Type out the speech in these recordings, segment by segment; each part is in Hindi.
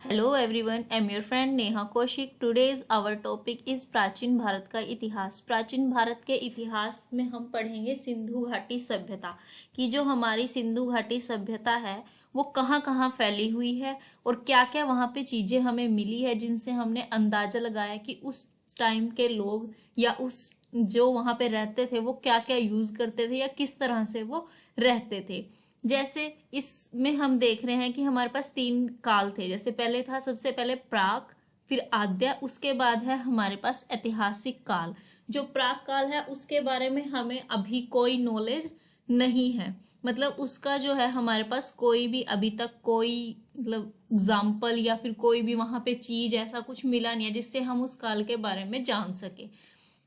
Hello everyone, I am your friend Neha Kaushik. Today's our topic is प्राचीन भारत का इतिहास। प्राचीन भारत के इतिहास में हम पढ़ेंगे सिंधु घाटी सभ्यता की। जो हमारी सिंधु घाटी सभ्यता है वो कहाँ कहाँ फैली हुई है और क्या क्या वहाँ पे चीज़ें हमें मिली है जिनसे हमने अंदाजा लगाया कि उस टाइम के लोग या उस जो वहाँ पे रहते थे वो क्या क्या यूज़ करते थे या किस तरह से वो रहते थे। जैसे इसमें हम देख रहे हैं कि हमारे पास तीन काल थे। जैसे पहले था सबसे पहले प्राक, फिर आद्य, उसके बाद है हमारे पास ऐतिहासिक काल। जो प्राक काल है उसके बारे में हमें अभी कोई नॉलेज नहीं है, मतलब उसका जो है हमारे पास कोई भी अभी तक कोई मतलब एग्जाम्पल या फिर कोई भी वहां पे चीज ऐसा कुछ मिला नहीं है जिससे हम उस काल के बारे में जान सके।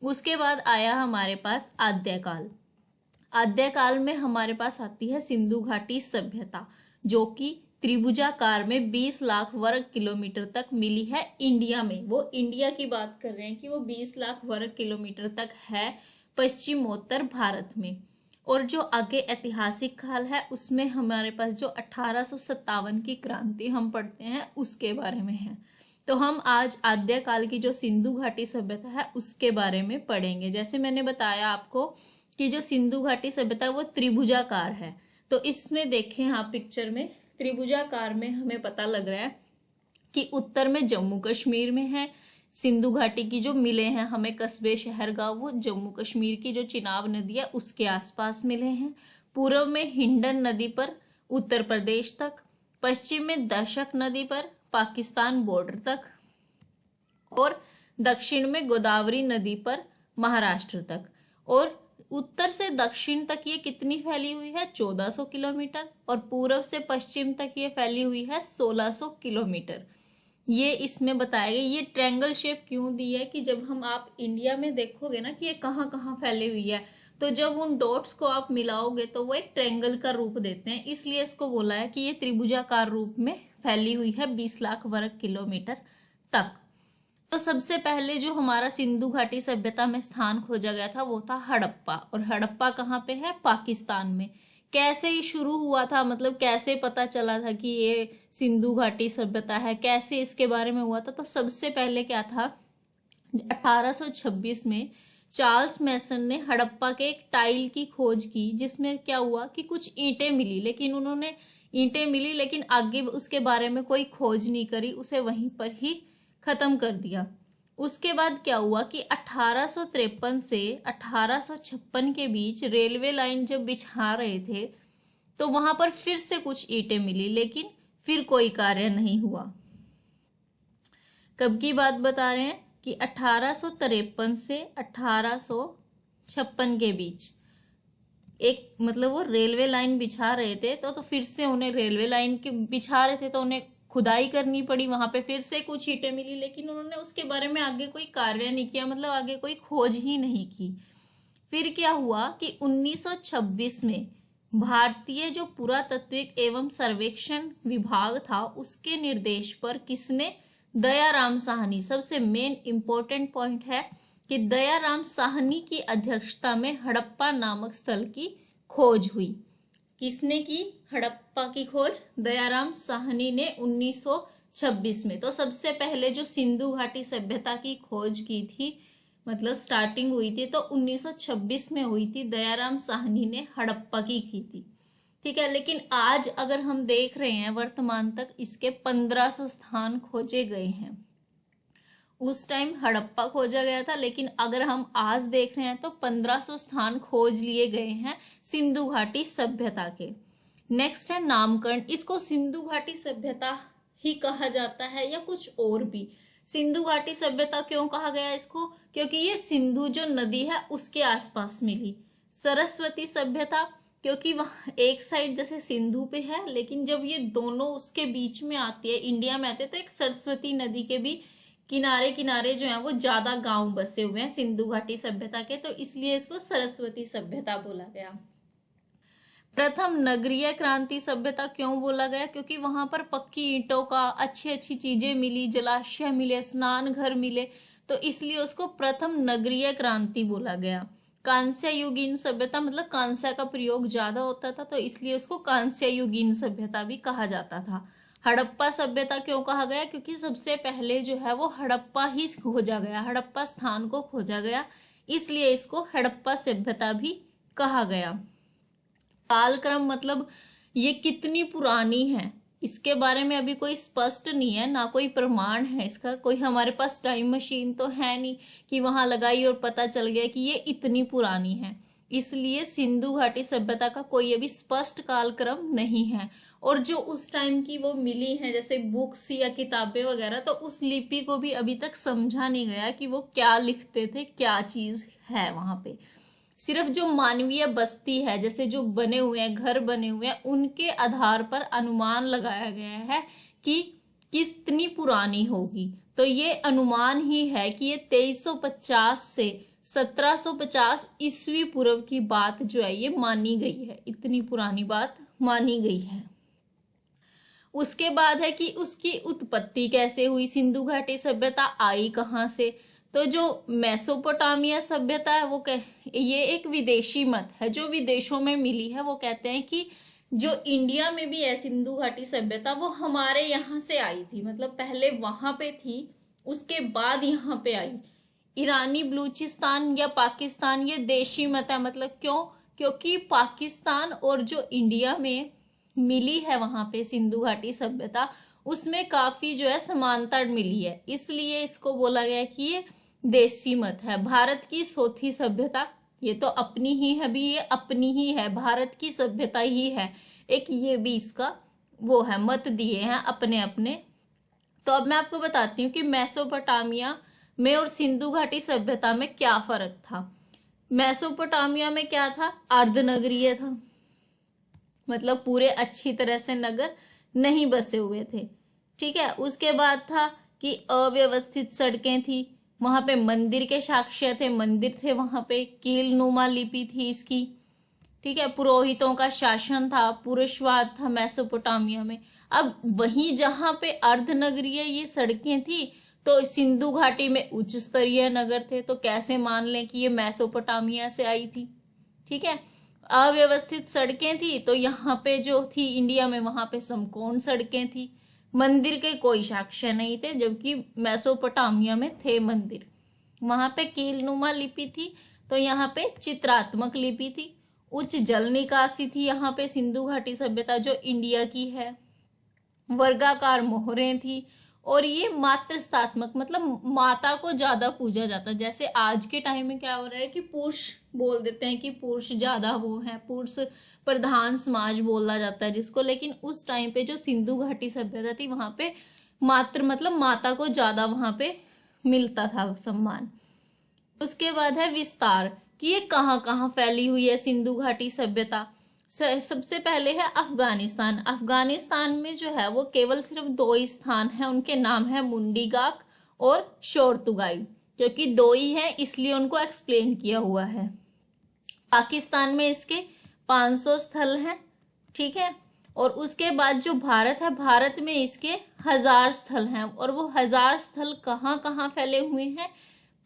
उसके बाद आया हमारे पास आद्य काल। आद्य काल में हमारे पास आती है सिंधु घाटी सभ्यता, जो कि त्रिभुजाकार में 20 लाख वर्ग किलोमीटर तक मिली है इंडिया में। वो इंडिया की बात कर रहे हैं कि वो 20 लाख वर्ग किलोमीटर तक है पश्चिमोत्तर भारत में। और जो आगे ऐतिहासिक काल है उसमें हमारे पास जो 1857 की क्रांति हम पढ़ते हैं उसके बारे में है। तो हम आज आद्य काल की जो सिंधु घाटी सभ्यता है उसके बारे में पढ़ेंगे। जैसे मैंने बताया आपको कि जो सिंधु घाटी सभ्यता है वो त्रिभुजाकार है। तो इसमें देखें आप पिक्चर में त्रिभुजाकार में हमें पता लग रहा है कि उत्तर में जम्मू कश्मीर में है सिंधु घाटी की जो मिले हैं हमें कस्बे शहर गांव, वो जम्मू कश्मीर की जो चिनाब नदी है उसके आसपास मिले हैं। पूर्व में हिंडन नदी पर उत्तर प्रदेश तक, पश्चिम में दशक नदी पर पाकिस्तान बॉर्डर तक, और दक्षिण में गोदावरी नदी पर महाराष्ट्र तक। और उत्तर से दक्षिण तक ये कितनी फैली हुई है? 1400 किलोमीटर। और पूर्व से पश्चिम तक ये फैली हुई है 1600 किलोमीटर। ये इसमें बताया गया। ये ट्रायंगल शेप क्यों दी है कि जब हम आप इंडिया में देखोगे ना कि ये कहाँ कहाँ फैली हुई है, तो जब उन डॉट्स को आप मिलाओगे तो वो एक ट्रायंगल का रूप देते हैं, इसलिए इसको बोला है कि ये त्रिभुजाकार रूप में फैली हुई है 20 लाख वर्ग किलोमीटर तक। तो सबसे पहले जो हमारा सिंधु घाटी सभ्यता में स्थान खोजा गया था वो था हड़प्पा। और हड़प्पा कहाँ पे है? पाकिस्तान में। कैसे ये शुरू हुआ था, मतलब कैसे पता चला था कि ये सिंधु घाटी सभ्यता है, कैसे इसके बारे में हुआ था? तो सबसे पहले क्या था, 1826 में चार्ल्स मैसन ने हड़प्पा के एक टाइल की खोज की, जिसमें क्या हुआ कि कुछ ईंटें मिली, लेकिन उन्होंने ईंटें मिली लेकिन आगे उसके बारे में कोई खोज नहीं करी, उसे वहीं पर ही खत्म कर दिया। उसके बाद क्या हुआ कि 1853 से 1856 के बीच रेलवे लाइन जब बिछा रहे थे तो वहां पर फिर से कुछ ईंटें मिली, लेकिन फिर कोई कार्य नहीं हुआ। कब की बात बता रहे हैं कि 1853 से 1856 के बीच एक मतलब वो रेलवे लाइन बिछा रहे थे तो फिर से उन्हें रेलवे लाइन के बिछा रहे थे तो उन्हें खुदाई करनी पड़ी, वहां पे फिर से कुछ ईंटें मिली, लेकिन उन्होंने उसके बारे में आगे कोई कार्य नहीं किया, मतलब आगे कोई खोज ही नहीं की। फिर क्या हुआ कि 1926 में भारतीय जो पुरातत्विक एवं सर्वेक्षण विभाग था उसके निर्देश पर किसने? दयाराम साहनी। सबसे मेन इंपॉर्टेंट पॉइंट है कि दयाराम साहनी की अध्यक्षता में हड़प्पा नामक स्थल की खोज हुई। किसने की हड़प्पा की खोज? दयाराम साहनी ने 1926 में। तो सबसे पहले जो सिंधु घाटी सभ्यता की खोज की थी, मतलब स्टार्टिंग हुई थी, तो 1926 में हुई थी। दयाराम साहनी ने हड़प्पा की थी, ठीक है। लेकिन आज अगर हम देख रहे हैं वर्तमान तक इसके 1500 स्थान खोजे गए हैं। उस टाइम हड़प्पा खोजा गया था, लेकिन अगर हम आज देख रहे हैं तो 1500 स्थान खोज लिए गए हैं सिंधु घाटी सभ्यता के। नेक्स्ट है नामकरण। इसको सिंधु घाटी सभ्यता ही कहा जाता है या कुछ और भी? सिंधु घाटी सभ्यता क्यों कहा गया इसको? क्योंकि ये सिंधु जो नदी है उसके आसपास मिली। सरस्वती सभ्यता क्योंकि वह एक साइड जैसे सिंधु पे है, लेकिन जब ये दोनों उसके बीच में आती है, इंडिया में आते हैं, तो एक सरस्वती नदी के भी किनारे किनारे जो है वो ज्यादा गांव बसे हुए हैं सिंधु घाटी सभ्यता के, तो इसलिए इसको सरस्वती सभ्यता बोला गया। प्रथम नगरीय क्रांति सभ्यता क्यों बोला गया? क्योंकि वहां पर पक्की ईंटों का अच्छी अच्छी चीजें मिली, जलाशय मिले, स्नान घर मिले, तो इसलिए उसको प्रथम नगरीय क्रांति बोला गया। कांस्य युगीन सभ्यता, मतलब कांस्य का प्रयोग ज्यादा होता था तो इसलिए उसको कांस्य युगीन सभ्यता भी कहा जाता था। हड़प्पा सभ्यता क्यों कहा गया? क्योंकि सबसे पहले जो है वो हड़प्पा ही खोजा गया, हड़प्पा स्थान को खोजा गया, इसलिए इसको हड़प्पा सभ्यता भी कहा गया। कालक्रम मतलब ये कितनी पुरानी है, इसके बारे में अभी कोई स्पष्ट नहीं है, ना कोई प्रमाण है इसका, कोई हमारे पास टाइम मशीन तो है नहीं कि वहां लगाई और पता चल गया कि ये इतनी पुरानी है। इसलिए सिंधु घाटी सभ्यता का कोई अभी स्पष्ट कालक्रम नहीं है। और जो उस टाइम की वो मिली है जैसे बुक्स या किताबें वगैरह, तो उस लिपि को भी अभी तक समझा नहीं गया कि वो क्या लिखते थे, क्या चीज है वहां पे। सिर्फ जो मानवीय बस्ती है, जैसे जो बने हुए हैं, घर बने हुए हैं, उनके आधार पर अनुमान लगाया गया है कि कितनी पुरानी होगी। तो ये अनुमान ही है कि ये 2350 से 1750 ईस्वी पूर्व की बात जो है ये मानी गई है, इतनी पुरानी बात मानी गई है। उसके बाद है कि उसकी उत्पत्ति कैसे हुई, सिंधु घाटी सभ्यता आई कहाँ से। तो जो मेसोपोटामिया सभ्यता है वो ये एक विदेशी मत है जो विदेशों में मिली है। वो कहते हैं कि जो इंडिया में भी है सिंधु घाटी सभ्यता, वो हमारे यहाँ से आई थी, मतलब पहले वहां पे थी, उसके बाद यहाँ पे आई। ईरानी बलूचिस्तान या पाकिस्तान ये देशी मत है, मतलब क्यों? क्योंकि पाकिस्तान और जो इंडिया में मिली है वहां पे सिंधु घाटी सभ्यता, उसमें काफी जो है समानता मिली है, इसलिए इसको बोला गया कि ये देशी मत है। भारत की चौथी सभ्यता, ये तो अपनी ही है, भी ये अपनी ही है, भारत की सभ्यता ही है एक, ये भी इसका वो है, मत दिए हैं अपने अपने। तो अब मैं आपको बताती हूँ कि मेसोपोटामिया में और सिंधु घाटी सभ्यता में क्या फर्क था। मेसोपोटामिया में क्या था? अर्धनगरीय था, मतलब पूरे अच्छी तरह से नगर नहीं बसे हुए थे, ठीक है। उसके बाद था कि अव्यवस्थित सड़कें थी, वहां पे मंदिर के साक्ष्य थे, मंदिर थे वहां पे, कीलनुमा लिपि थी इसकी, ठीक है। पुरोहितों का शासन था, पुरुषवाद था मेसोपोटामिया में। अब वहीं जहां पे अर्धनगरीय ये सड़कें थी, तो सिंधु घाटी में उच्च स्तरीय नगर थे, तो कैसे मान लें कि ये मेसोपोटामिया से आई थी, ठीक है। अव्यवस्थित सड़कें थी, तो यहाँ पे जो थी इंडिया में, वहां पे समकोण सड़कें थी, मंदिर के कोई साक्ष्य नहीं थे, जबकि मेसोपोटामिया में थे मंदिर। वहां पे कीलनुमा लिपि थी, तो यहाँ पे चित्रात्मक लिपि थी। उच्च जल निकासी थी यहाँ पे सिंधु घाटी सभ्यता जो इंडिया की है। वर्गाकार मोहरें थी, और ये मातृस्थात्मक, मतलब माता को ज्यादा पूजा जाता है। जैसे आज के टाइम में क्या हो रहा है कि पुरुष बोल देते हैं कि पुरुष ज्यादा वो है, पुरुष प्रधान समाज बोला जाता है जिसको, लेकिन उस टाइम पे जो सिंधु घाटी सभ्यता थी वहां पे मातृ मतलब माता को ज्यादा वहां पे मिलता था सम्मान। उसके बाद है विस्तार, कि ये कहाँ कहाँ फैली हुई है सिंधु घाटी सभ्यता। सबसे पहले है अफगानिस्तान। अफगानिस्तान में जो है वो केवल सिर्फ 2 स्थान है, उनके नाम है मुंडीगाक और शोरतुगाई, क्योंकि 2 ही है इसलिए उनको एक्सप्लेन किया हुआ है। पाकिस्तान में इसके 500 स्थल हैं, ठीक है। और उसके बाद जो भारत है, भारत में इसके 1000 स्थल हैं, और वो 1000 स्थल कहाँ कहाँ फैले हुए हैं?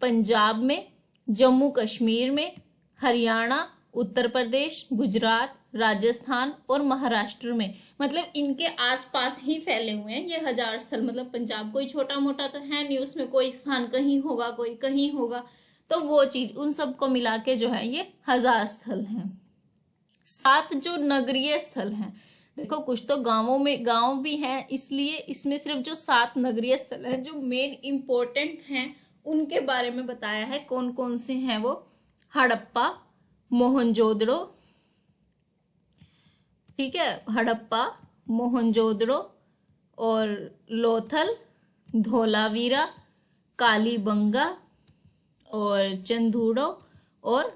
पंजाब में, जम्मू कश्मीर में, हरियाणा, उत्तर प्रदेश, गुजरात, राजस्थान और महाराष्ट्र में, मतलब इनके आसपास ही फैले हुए हैं ये 1000 स्थल। मतलब पंजाब कोई छोटा मोटा तो है नहीं, उसमें कोई स्थान कहीं होगा, कोई कहीं होगा, तो वो चीज उन सबको मिला के जो है ये 1000 स्थल हैं। 7 जो नगरीय स्थल हैं, देखो कुछ तो गांवों में गांव भी हैं, इसलिए इसमें सिर्फ जो 7 नगरीय स्थल हैं जो मेन इंपॉर्टेंट हैं उनके बारे में बताया है। कौन कौन से हैं वो? हड़प्पा, मोहनजोदड़ो, ठीक है, हड़प्पा, मोहनजोदड़ो और लोथल, धोलावीरा, कालीबंगा और चंदूड़ो और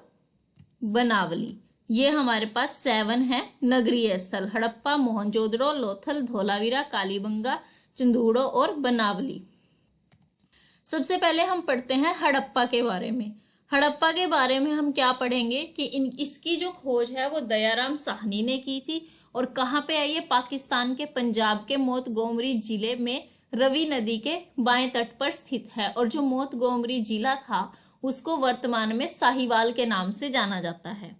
बनावली, ये हमारे पास 7 है नगरीय स्थल। हड़प्पा, मोहनजोदड़ो, लोथल, धोलावीरा, कालीबंगा, चंदूड़ो और बनावली। सबसे पहले हम पढ़ते हैं हड़प्पा के बारे में। हड़प्पा के बारे में हम क्या पढ़ेंगे कि इसकी जो खोज है वो दयाराम साहनी ने की थी। और कहाँ पे आई है? पाकिस्तान के पंजाब के मोंतगोमरी जिले में रवि नदी के बाएं तट पर स्थित है। और जो मोंतगोमरी जिला था उसको वर्तमान में साहिवाल के नाम से जाना जाता है।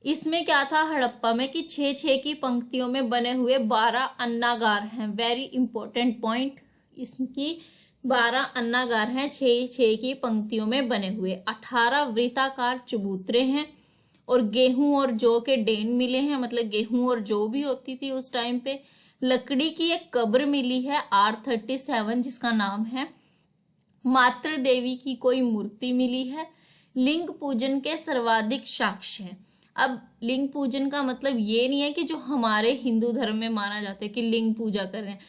इसमें क्या था हड़प्पा में कि 6-6 की पंक्तियों में बने हुए 12 अन्नागार हैं। वेरी इंपॉर्टेंट पॉइंट, इसकी 12 अन्नागार हैं 6-6 की पंक्तियों में बने हुए। 18 वृत्ताकार चबूतरे हैं और गेहूं और जौ के डेन मिले हैं, मतलब गेहूं और जौ भी होती थी उस टाइम पे। लकड़ी की एक कब्र मिली है R37 जिसका नाम है। मातृ देवी की कोई मूर्ति मिली है। लिंग पूजन के सर्वाधिक साक्ष्य हैं। अब लिंग पूजन का मतलब ये नहीं है कि जो हमारे हिंदू धर्म में माना जाता है कि लिंग पूजा कर रहे हैं।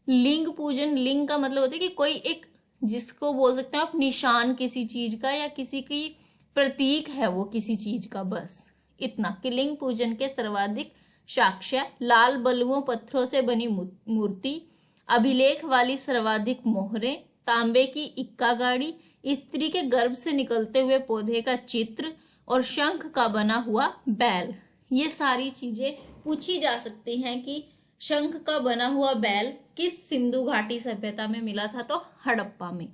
लिंग पूजन, लिंग का मतलब होता है कि कोई एक, जिसको बोल सकते हैं आप निशान किसी चीज का या किसी की प्रतीक है वो किसी चीज का, बस इतना कि लिंग पूजन के सर्वाधिक साक्ष्य। लाल बलुओं पत्थरों से बनी मूर्ति, अभिलेख वाली सर्वाधिक मोहरें, तांबे की इक्का गाड़ी, स्त्री के गर्भ से निकलते हुए पौधे का चित्र और शंख का बना हुआ बैल। ये सारी चीजें पूछी जा सकती हैं कि शंख का बना हुआ बैल किस सिंधु घाटी सभ्यता में मिला था, तो हड़प्पा में।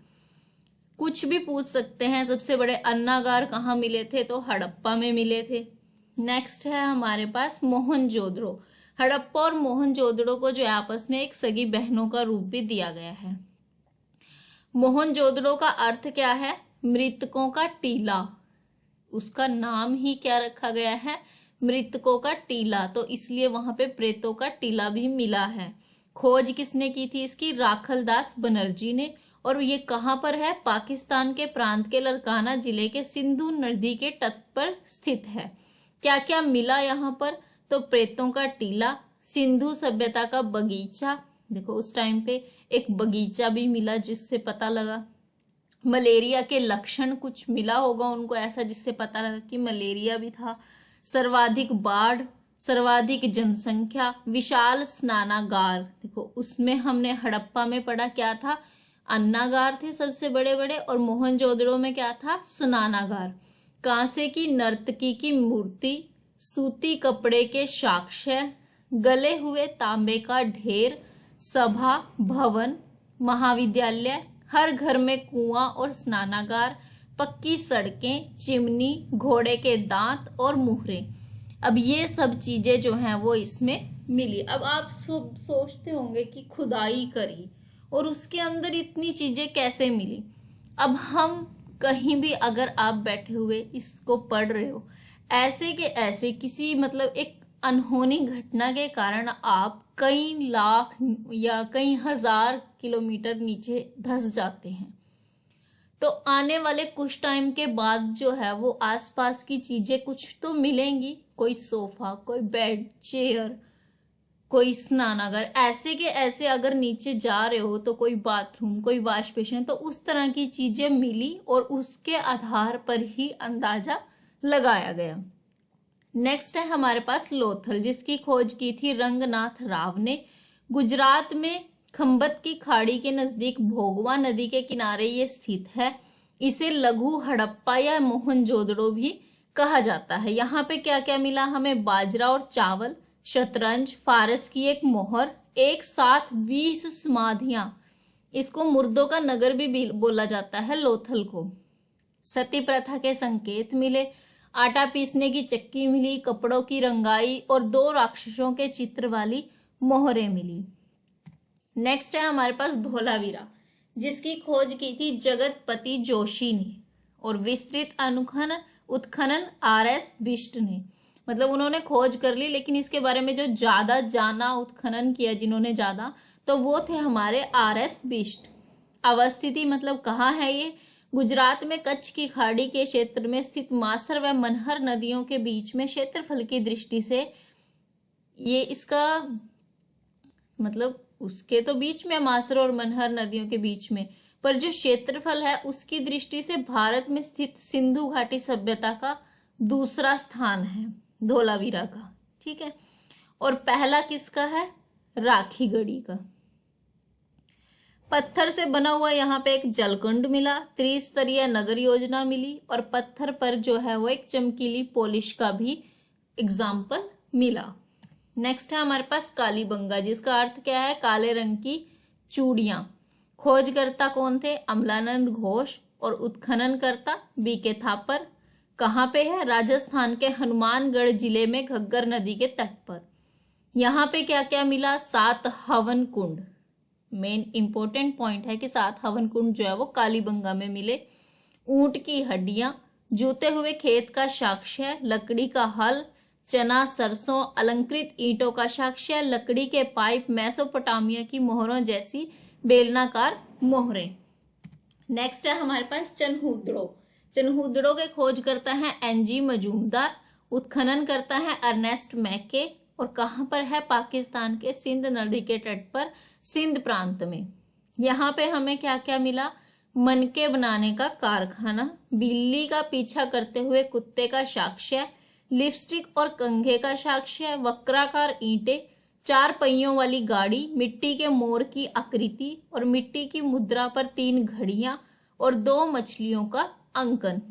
कुछ भी पूछ सकते हैं। सबसे बड़े अन्नागार कहाँ मिले थे, तो हड़प्पा में मिले थे। नेक्स्ट है हमारे पास मोहनजोदड़ो। हड़प्पा और मोहनजोदड़ो को जो आपस में एक सगी बहनों का रूप भी दिया गया है। मोहनजोदड़ो का अर्थ क्या है, मृतकों का टीला। उसका नाम ही क्या रखा गया है, मृतकों का टीला, तो इसलिए वहां पे प्रेतों का टीला भी मिला है। खोज किसने की थी इसकी, राखलदास बनर्जी ने। और ये कहाँ पर है, पाकिस्तान के प्रांत के लरकाना जिले के सिंधु नदी के तट पर स्थित है। क्या क्या मिला यहाँ पर, तो प्रेतों का टीला, सिंधु सभ्यता का बगीचा, देखो उस टाइम पे एक बगीचा भी मिला जिससे पता लगा। मलेरिया के लक्षण कुछ मिला होगा उनको ऐसा जिससे पता लगा कि मलेरिया भी था। सर्वाधिक बाढ़, सर्वाधिक जनसंख्या, विशाल स्नानागार, देखो उसमें हमने हड़प्पा में पढ़ा क्या था, अन्नागार थे सबसे बड़े बड़े, और मोहनजोदड़ो में क्या था, स्नानागार। कांसे की नर्तकी की मूर्ति, सूती कपड़े के साक्ष्य, गले हुए तांबे का ढेर, सभा भवन, महाविद्यालय, हर घर में कुआं और स्नानागार, पक्की सड़कें, चिमनी, घोड़े के दांत और मुहरे। अब ये सब चीजें जो हैं वो इसमें मिली। अब आप सोचते होंगे कि खुदाई करी और उसके अंदर इतनी चीजें कैसे मिली। अब हम कहीं भी अगर आप बैठे हुए इसको पढ़ रहे हो, ऐसे के ऐसे किसी मतलब एक अनहोनी घटना के कारण आप कई लाख या कई हजार किलोमीटर नीचे धंस जाते हैं, तो आने वाले कुछ टाइम के बाद जो है वो आसपास की चीजें कुछ तो मिलेंगी, कोई सोफा, कोई बेड, चेयर, कोई स्नानागार, ऐसे के ऐसे अगर नीचे जा रहे हो तो कोई बाथरूम, कोई वॉश बेसिन, तो उस तरह की चीजें मिली और उसके आधार पर ही अंदाजा लगाया गया। नेक्स्ट है हमारे पास लोथल, जिसकी खोज की थी रंगनाथ राव ने। गुजरात में खंबत की खाड़ी के नजदीक भोगवा नदी के किनारे ये स्थित है। इसे लघु हड़प्पा या मोहनजोदड़ो भी कहा जाता है। यहाँ पे क्या क्या मिला हमें, बाजरा और चावल, शतरंज, फारस की एक मोहर, एक साथ 20 समाधियां, इसको मुर्दों का नगर भी बोला जाता है लोथल को। सती प्रथा के संकेत मिले, आटा पीसने की चक्की मिली, कपड़ों की रंगाई और 2 राक्षसों के चित्र वाली मोहरें मिली। नेक्स्ट है हमारे पास धोलावीरा, जिसकी खोज की थी जगतपति जोशी ने और विस्तृत उत्खनन RS बिष्ट ने। मतलब उन्होंने खोज कर ली, लेकिन इसके बारे में जो ज्यादा जाना, उत्खनन किया जिन्होंने ज्यादा, तो वो थे हमारे RS बिष्ट। अवस्थिति मतलब कहाँ है ये, गुजरात में कच्छ की खाड़ी के क्षेत्र में स्थित मासर व मनहर नदियों के बीच में। क्षेत्रफल की दृष्टि से ये इसका मतलब उसके तो बीच में, मासर और मनहर नदियों के बीच में, पर जो क्षेत्रफल है उसकी दृष्टि से भारत में स्थित सिंधु घाटी सभ्यता का दूसरा स्थान है धोलावीरा का, ठीक है। और पहला किसका है, राखीगढ़ी का। पत्थर से बना हुआ यहाँ पे एक जलकुंड मिला, त्रिस्तरीय नगर योजना मिली और पत्थर पर जो है वो एक चमकीली पॉलिश का भी एग्जाम्पल मिला। नेक्स्ट है हमारे पास कालीबंगा, जिसका अर्थ क्या है, काले रंग की चूड़ियां। खोजकर्ता कौन थे, अमलानंद घोष, और उत्खननकर्ता BK थापर। कहाँ पे है? राजस्थान के हनुमानगढ़ जिले में घग्गर नदी के तट पर। यहाँ पे क्या क्या मिला? 7 हवन कुंड। मेन इंपॉर्टेंट पॉइंट है कि 7 हवन कुंड जो है वो कालीबंगा में मिले। ऊंट की हड्डियां, जूते हुए खेत का साक्ष्य, लकड़ी का हल, चना सरसों, अलंकृत ईंटों का साक्ष्य, लकड़ी के पाइप, मेसोपोटामिया की मोहरों जैसी बेलनाकार मोहरें। नेक्स्ट है हमारे पास चनहूदड़ो। चनहूदड़ो के खोज करता है एनजी मजूमदार, उत्खनन करता है अर्नेस्ट मैके, और कहाँ पर है? पाकिस्तान के सिंध नदी के तट पर, सिंध प्रांत में। यहाँ पे हमें क्या क्या मिला? मनके बनाने का कारखाना, बिल्ली का पीछा करते हुए कुत्ते का साक्ष्य, लिपस्टिक और कंघे का साक्ष्य, वक्राकार ईंटें, 4 पहियों वाली गाड़ी, मिट्टी के मोर की आकृति और मिट्टी की मुद्रा पर 3 घड़ियां और 2 मछलियों का अंकन।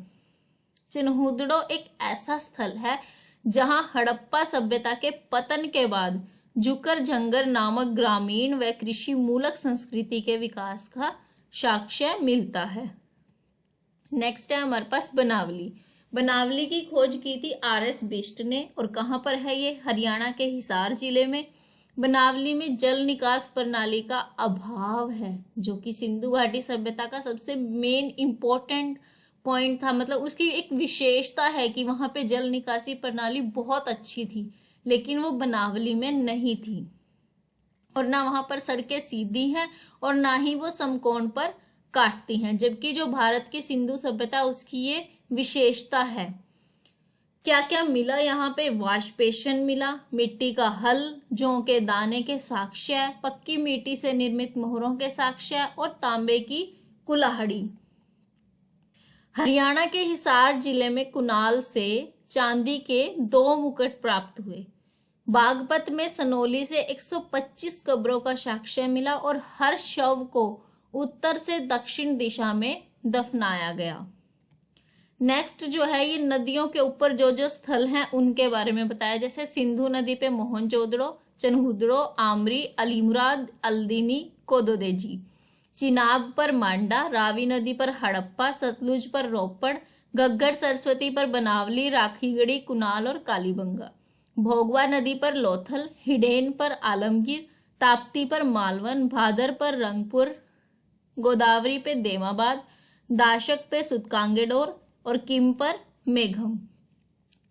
चिन्हूदड़ो एक ऐसा स्थल है जहां हड़प्पा सभ्यता के पतन के बाद जुकर झंगर नामक ग्रामीण व कृषि मूलक संस्कृति के विकास का साक्ष्य मिलता है। नेक्स्ट है हमारे पास बनावली। बनावली की खोज की थी RS बिष्ट ने, और कहाँ पर है ये? हरियाणा के हिसार जिले में। बनावली में जल निकास प्रणाली का अभाव है, जो कि सिंधु घाटी सभ्यता का सबसे मेन इंपॉर्टेंट पॉइंट था। मतलब उसकी एक विशेषता है कि वहां पे जल निकासी प्रणाली बहुत अच्छी थी, लेकिन वो बनावली में नहीं थी। और ना वहां पर सड़कें सीधी हैं और ना ही वो समकोण पर काटती हैं, जबकि जो भारत की सिंधु सभ्यता उसकी ये विशेषता है। क्या क्या मिला यहाँ पे? वाष्पेशन मिला, मिट्टी का हल, जौ के दाने के साक्ष्य, पक्की मिट्टी से निर्मित मोहरों के साक्ष्य और तांबे की कुल्हाड़ी। हरियाणा के हिसार जिले में कुनाल से चांदी के 2 मुकुट प्राप्त हुए। बागपत में सनोली से 125 कब्रों का साक्ष्य मिला और हर शव को उत्तर से दक्षिण दिशा में दफनाया गया। नेक्स्ट जो है ये नदियों के ऊपर जो स्थल हैं उनके बारे में बताया। जैसे सिंधु नदी पे मोहनजोदड़ो, चनहूदड़ो, आमरी, अलीमुराद, अल्दिनी, कोदोदेजी। चिनाब पर मांडा, रावी नदी पर हड़प्पा, सतलुज पर रोपड़, घग्गर सरस्वती पर बनावली, राखीगढ़ी, कुनाल और कालीबंगा। भोगवा नदी पर लोथल, हिडेन पर आलमगीर, ताप्ती पर मालवन, भादर पर रंगपुर, गोदावरी पे देमाबाद, दाशक पे सुतकांगेडोर और किम पर मेघम।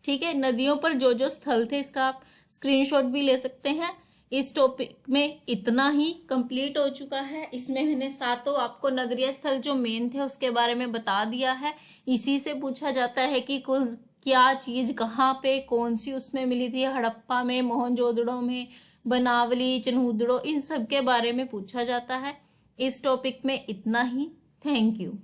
ठीक है, नदियों पर जो स्थल थे इसका आप स्क्रीनशॉट भी ले सकते हैं। इस टॉपिक में इतना ही कंप्लीट हो चुका है। इसमें मैंने 7 आपको नगरीय स्थल जो मेन थे उसके बारे में बता दिया है। इसी से पूछा जाता है कि क्या चीज कहाँ पे कौन सी उसमें मिली थी, हड़प्पा में, मोहनजोदड़ो में, बनावली, चनहूदड़ो, इन सब के बारे में पूछा जाता है। इस टॉपिक में इतना ही। Thank you.